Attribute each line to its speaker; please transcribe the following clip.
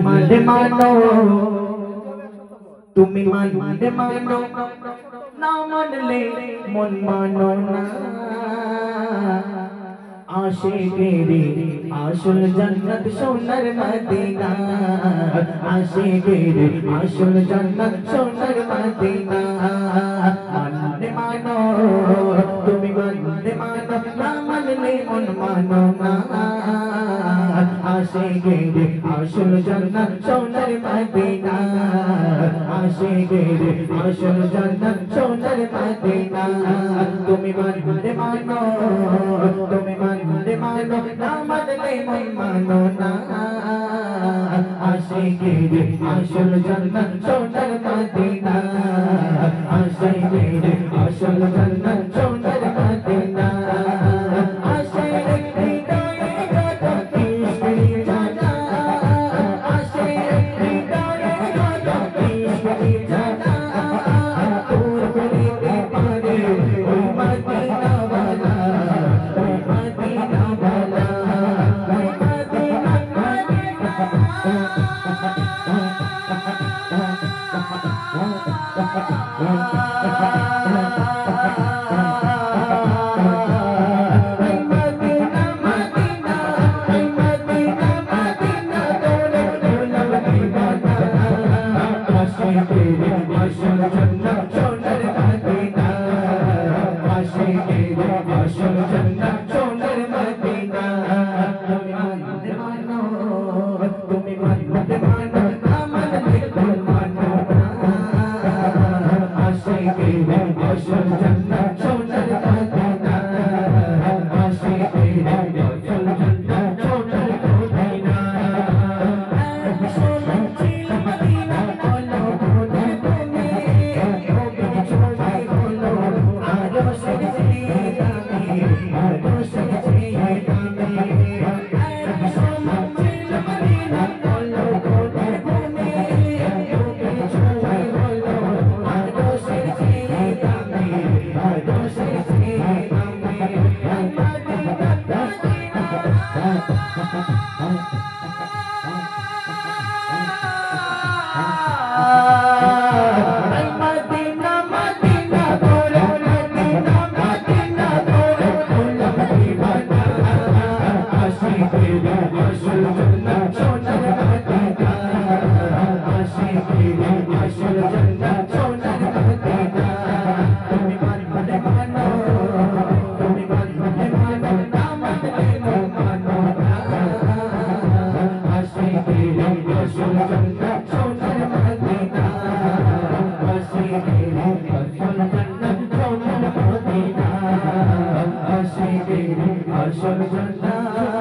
Speaker 1: মানলে মানো, তুমি মানলে মানো, না মানলে মন মানো না। আশিকেরি আসল জান্নাত সোনার মদিনা, আশিকেরি আসল জান্নাত সোনার মদিনা। মানলে মানো, তুমি মানলে মানো, না মানলে মন মানো না। আশিকেরি আসল জান্নাত সোনার মদিনা, আশিকেরি আসল জান্নাত সোনার মদিনা। তুমি মানলে মানো, তুমি মানলে মানো, না মানলে মন মানো না। আশিকেরি আসল জান্নাত সোনার মদিনা, আশিকেরি আসল জান্নাত সোনার মদিনা। আসল জান্নাত